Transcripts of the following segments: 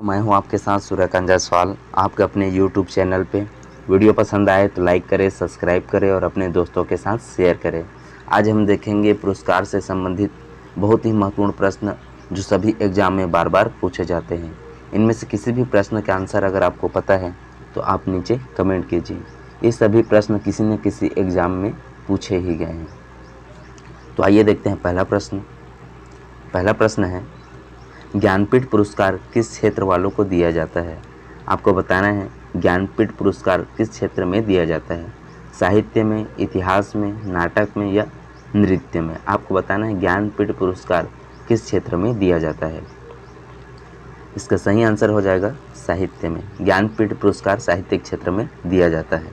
मैं हूं आपके साथ सूर्यकांत जायसवाल। आपके अपने YouTube चैनल पे वीडियो पसंद आए तो लाइक करें, सब्सक्राइब करें और अपने दोस्तों के साथ शेयर करें। आज हम देखेंगे पुरस्कार से संबंधित बहुत ही महत्वपूर्ण प्रश्न जो सभी एग्जाम में बार बार पूछे जाते हैं। इनमें से किसी भी प्रश्न का आंसर अगर आपको पता है तो आप नीचे कमेंट कीजिए। ये सभी प्रश्न किसी न किसी एग्जाम में पूछे ही गए हैं। तो आइए देखते हैं पहला प्रश्न है, ज्ञानपीठ पुरस्कार किस क्षेत्र वालों को दिया जाता है? आपको बताना है ज्ञानपीठ पुरस्कार किस क्षेत्र में दिया जाता है। साहित्य में, इतिहास में, नाटक में या नृत्य में। आपको बताना है ज्ञानपीठ पुरस्कार किस क्षेत्र में दिया जाता है। इसका सही आंसर हो जाएगा साहित्य में। ज्ञानपीठ पुरस्कार साहित्यिक क्षेत्र में दिया जाता है।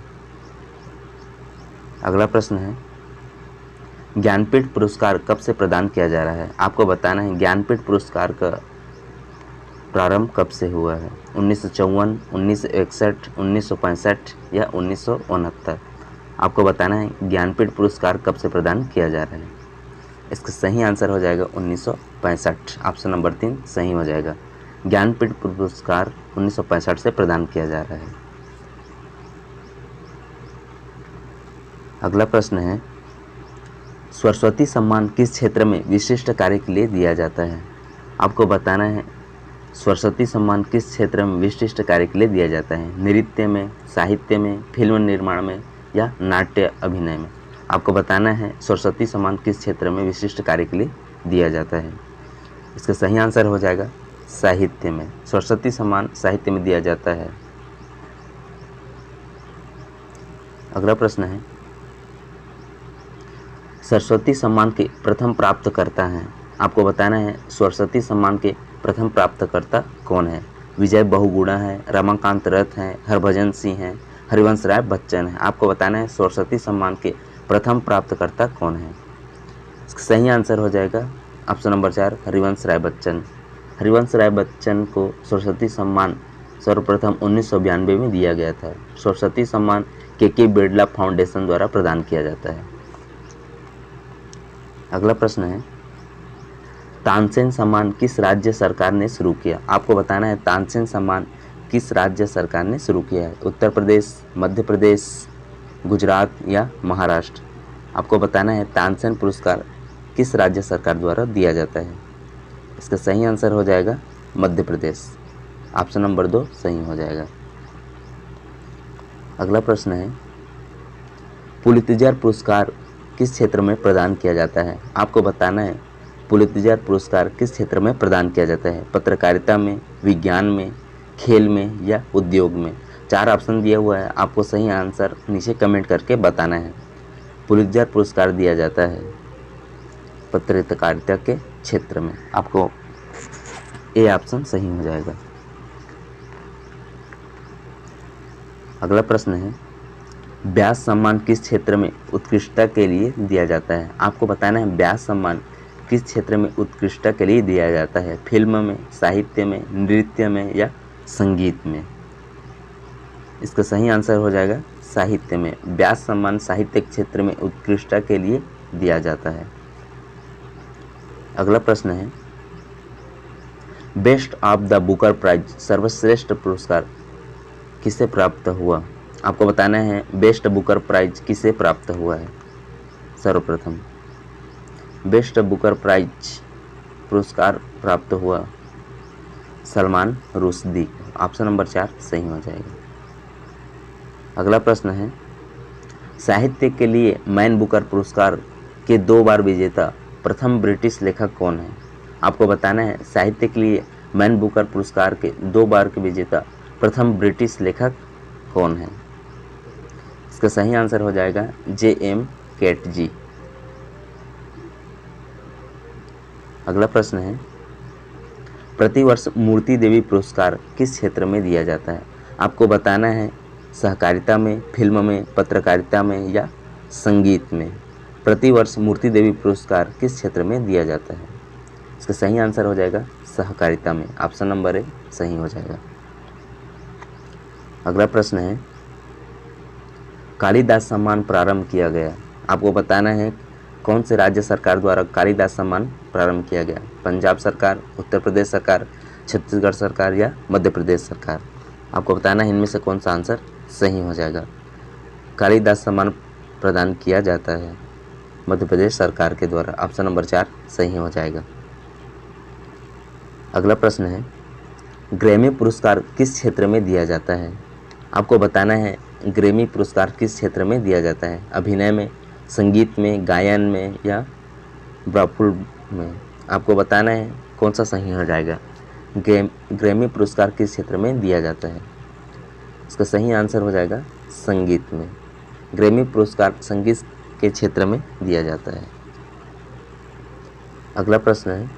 अगला प्रश्न है, ज्ञानपीठ पुरस्कार कब से प्रदान किया जा रहा है? आपको बताना है ज्ञानपीठ पुरस्कार का प्रारंभ कब से हुआ है। 1954, 1961, 1965 या 1969। आपको बताना है ज्ञानपीठ पुरस्कार कब से प्रदान किया जा रहा है। इसका सही आंसर हो जाएगा 1965। ऑप्शन नंबर 3 सही हो जाएगा। ज्ञानपीठ पुरस्कार 1965 से प्रदान किया जा रहा है। अगला प्रश्न है, सरस्वती सम्मान किस क्षेत्र में विशिष्ट कार्य के लिए दिया जाता है? आपको बताना है सरस्वती सम्मान किस क्षेत्र में विशिष्ट कार्य के लिए दिया जाता है। नृत्य में, साहित्य में, फिल्म निर्माण में या नाट्य अभिनय में। आपको बताना है सरस्वती सम्मान किस क्षेत्र में विशिष्ट कार्य के लिए दिया जाता है। इसका सही आंसर हो जाएगा साहित्य में। सरस्वती सम्मान साहित्य में दिया जाता है। अगला प्रश्न है, सरस्वती सम्मान के प्रथम प्राप्तकर्ता हैं। आपको बताना है सरस्वती सम्मान के प्रथम प्राप्तकर्ता कौन है। विजय बहुगुणा है, रमाकांत रथ हैं, हरभजन सिंह हैं, हरिवंश राय बच्चन है। आपको बताना है सरस्वती सम्मान के प्रथम प्राप्तकर्ता कौन है। इसका सही आंसर हो जाएगा ऑप्शन नंबर 4 हरिवंश राय बच्चन। हरिवंश राय बच्चन को सरस्वती सम्मान सर्वप्रथम 1992 में दिया गया था। सरस्वती सम्मान के बिरला फाउंडेशन द्वारा प्रदान किया जाता है। अगला प्रश्न है, तानसेन सम्मान किस राज्य सरकार ने शुरू किया? आपको बताना है तानसेन सम्मान किस राज्य सरकार ने शुरू किया है। उत्तर प्रदेश, मध्य प्रदेश, गुजरात या महाराष्ट्र। आपको बताना है तानसेन पुरस्कार किस राज्य सरकार द्वारा दिया जाता है। इसका सही आंसर हो जाएगा मध्य प्रदेश। ऑप्शन नंबर 2 सही हो जाएगा। अगला प्रश्न है, पुलित्जर पुरस्कार किस क्षेत्र में प्रदान किया जाता है? आपको बताना है पुलित्जर पुरस्कार किस क्षेत्र में प्रदान किया जाता है। पत्रकारिता में, विज्ञान में, खेल में या उद्योग में। 4 ऑप्शन दिया हुआ है, आपको सही आंसर नीचे कमेंट करके बताना है। पुलित्जर पुरस्कार दिया जाता है पत्रकारिता के क्षेत्र में। आपको ए ऑप्शन सही हो जाएगा। अगला प्रश्न है, व्यास सम्मान किस क्षेत्र में उत्कृष्टता के लिए दिया जाता है? आपको बताना है व्यास सम्मान किस क्षेत्र में उत्कृष्टता के लिए दिया जाता है। फिल्म में, साहित्य में, नृत्य में या संगीत में। इसका सही आंसर हो जाएगा साहित्य में। व्यास सम्मान साहित्य क्षेत्र में उत्कृष्टता के लिए दिया जाता है। अगला प्रश्न है, best of the Booker prize सर्वश्रेष्ठ पुरस्कार किसे प्राप्त हुआ? आपको बताना है बेस्ट बुकर प्राइज किसे प्राप्त हुआ है। सर्वप्रथम बेस्ट बुकर प्राइज पुरस्कार प्राप्त हुआ सलमान रुश्दी। ऑप्शन नंबर 4 सही हो जाएगा। अगला प्रश्न है, साहित्य के लिए मैन बुकर पुरस्कार के 2 बार विजेता प्रथम ब्रिटिश लेखक कौन है? आपको बताना है साहित्य के लिए मैन बुकर पुरस्कार के 2 बार के विजेता प्रथम ब्रिटिश लेखक कौन है। इसका सही आंसर हो जाएगा J.M. केटजी। अगला प्रश्न है, प्रतिवर्ष मूर्ति देवी पुरस्कार किस क्षेत्र में दिया जाता है? आपको बताना है सहकारिता में, फिल्म में, पत्रकारिता में या संगीत में। प्रतिवर्ष मूर्ति देवी पुरस्कार किस क्षेत्र में दिया जाता है? इसका सही आंसर हो जाएगा सहकारिता में। ऑप्शन नंबर ए सही हो जाएगा। अगला प्रश्न है, कालिदास सम्मान प्रारंभ किया गया। आपको बताना है कौन से राज्य सरकार द्वारा कालिदास सम्मान प्रारंभ किया गया। पंजाब सरकार, उत्तर प्रदेश सरकार, छत्तीसगढ़ सरकार या मध्य प्रदेश सरकार। आपको बताना है इनमें से कौन सा आंसर सही हो जाएगा। कालिदास सम्मान प्रदान किया जाता है मध्य प्रदेश सरकार के द्वारा। ऑप्शन नंबर 4 सही हो जाएगा। अगला प्रश्न है, ग्रैमी पुरस्कार किस क्षेत्र में दिया जाता है? आपको बताना है ग्रैमी पुरस्कार किस क्षेत्र में दिया जाता है। अभिनय में, संगीत में, गायन में या ब्राफुल में। आपको बताना है कौन सा सही हो जाएगा। ग्रैमी पुरस्कार किस क्षेत्र में दिया जाता है? इसका सही आंसर हो जाएगा संगीत में। ग्रैमी पुरस्कार संगीत के क्षेत्र में दिया जाता है। अगला प्रश्न है,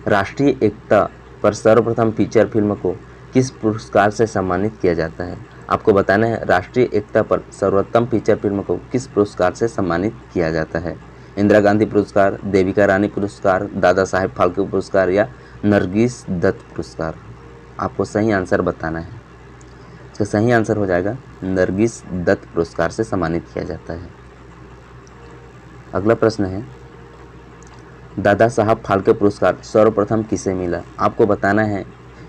राष्ट्रीय एकता पर सर्वप्रथम फीचर फिल्म को किस पुरस्कार से सम्मानित किया जाता है? आपको बताना है राष्ट्रीय एकता पर सर्वोत्तम फीचर फिल्म को किस पुरस्कार से सम्मानित किया जाता है। इंदिरा गांधी पुरस्कार, देविका रानी पुरस्कार, दादा साहेब फाल्के पुरस्कार या नरगिस दत्त पुरस्कार। आपको सही आंसर बताना है। इसका सही आंसर हो जाएगा नरगिस दत्त पुरस्कार से सम्मानित किया जाता है। अगला प्रश्न है, दादा साहब फाल्के पुरस्कार सर्वप्रथम किसे मिला? आपको बताना है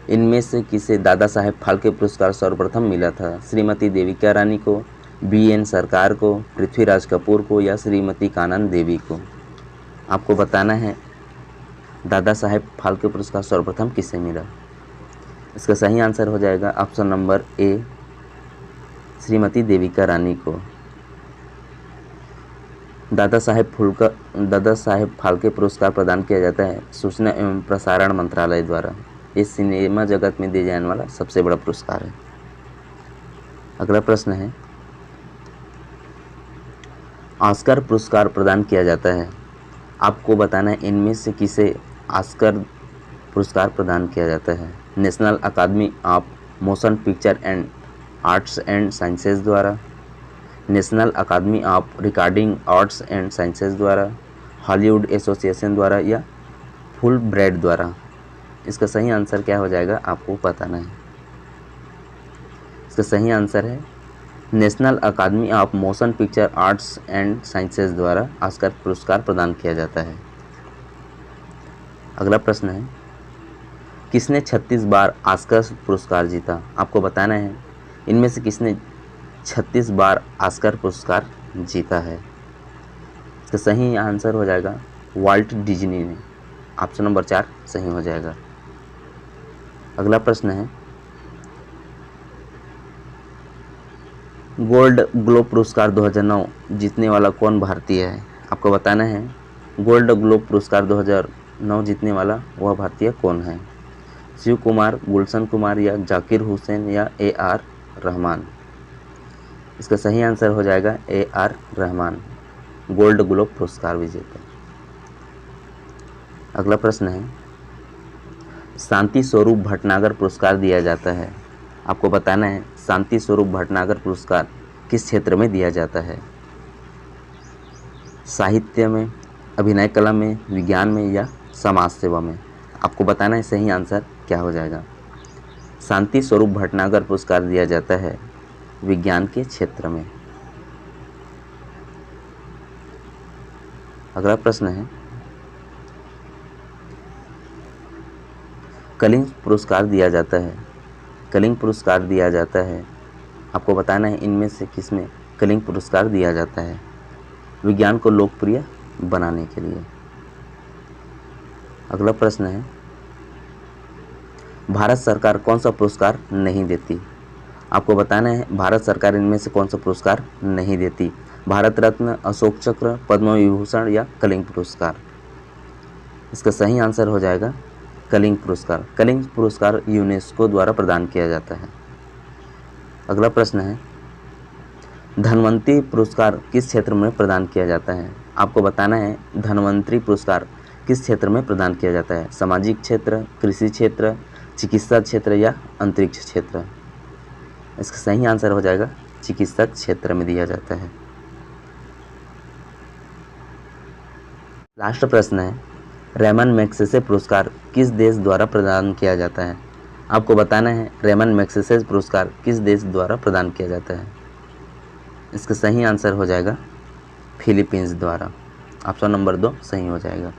इनमें से किसे दादा साहेब फाल्के पुरस्कार सर्वप्रथम मिला था। श्रीमती देविका रानी को, BN सरकार को, पृथ्वीराज कपूर को या श्रीमती कानन देवी को। आपको बताना है दादा साहेब फाल्के पुरस्कार सर्वप्रथम किसे मिला। इसका सही आंसर हो जाएगा option number A Shrimati Devika Rani को। दादा साहेब फाल्के पुरस्कार प्रदान किया जाता है सूचना एवं प्रसारण मंत्रालय द्वारा। ये सिनेमा जगत में दिए जाने वाला सबसे बड़ा पुरस्कार है। अगला प्रश्न है, ऑस्कर पुरस्कार प्रदान किया जाता है। आपको बताना है इनमें से किसे ऑस्कर पुरस्कार प्रदान किया जाता है। National academy of motion picture and arts and sciences द्वारा, national academy of recording arts and sciences द्वारा, हॉलीवुड एसोसिएशन द्वारा या फुल ब्राइट द्वारा। इसका सही आंसर क्या हो जाएगा आपको बताना है। इसका सही आंसर है national academy of motion picture arts and sciences द्वारा ऑस्कर पुरस्कार प्रदान किया जाता है। अगला प्रश्न है, किसने 36 बार ऑस्कर पुरस्कार जीता? आपको बताना है इनमें से किसने 36 बार ऑस्कर पुरस्कार जीता है। इसका सही आंसर हो जाएगा वाल्ट डिज्नी ने। ऑप्शन नंबर 4 सही हो जाएगा। अगला प्रश्न है, गोल्ड ग्लोब पुरस्कार 2009 जीतने वाला कौन भारतीय है? आपको बताना है गोल्ड ग्लोब पुरस्कार 2009 जीतने वाला वह भारतीय कौन है। शिव कुमार, गुलशन कुमार या जाकिर हुसैन या AR रहमान। इसका सही आंसर हो जाएगा AR रहमान, गोल्ड ग्लोब पुरस्कार विजेता। अगला प्रश्न है, शांति स्वरूप भटनागर पुरस्कार दिया जाता है। आपको बताना है शांति स्वरूप भटनागर पुरस्कार किस क्षेत्र में दिया जाता है। साहित्य में, अभिनय कला में, विज्ञान में या समाज सेवा में। आपको बताना है सही आंसर क्या हो जाएगा। शांति स्वरूप भटनागर पुरस्कार दिया जाता है विज्ञान के क्षेत्र में। अगला प्रश्न है, कलिंग पुरस्कार दिया जाता है। कलिंग पुरस्कार दिया जाता है, आपको बताना है इनमें से किसमें कलिंग पुरस्कार दिया जाता है। विज्ञान को लोकप्रिय बनाने के लिए। अगला प्रश्न है, भारत सरकार कौन सा पुरस्कार नहीं देती? आपको बताना है भारत सरकार इनमें से कौन सा पुरस्कार नहीं देती। भारत रत्न, अशोक चक्र, पद्म विभूषण या कलिंग पुरस्कार। इसका सही आंसर हो जाएगा कलिंग पुरस्कार। कलिंग पुरस्कार यूनेस्को द्वारा प्रदान किया जाता है। अगला प्रश्न है, धन्वंतरी पुरस्कार किस क्षेत्र में प्रदान किया जाता है? आपको बताना है धन्वंतरी पुरस्कार किस क्षेत्र में प्रदान किया जाता है। सामाजिक क्षेत्र, कृषि क्षेत्र, चिकित्सा क्षेत्र या अंतरिक्ष क्षेत्र। इसका सही आंसर हो जाएगा चिकित्सा क्षेत्र में दिया जाता है। लास्ट प्रश्न है, रेमन मैग्सेसे पुरस्कार किस देश द्वारा प्रदान किया जाता है? आपको बताना है रेमन मैग्सेसे पुरस्कार किस देश द्वारा प्रदान किया जाता है। इसका सही आंसर हो जाएगा फिलीपींस द्वारा। ऑप्शन नंबर 2 सही हो जाएगा।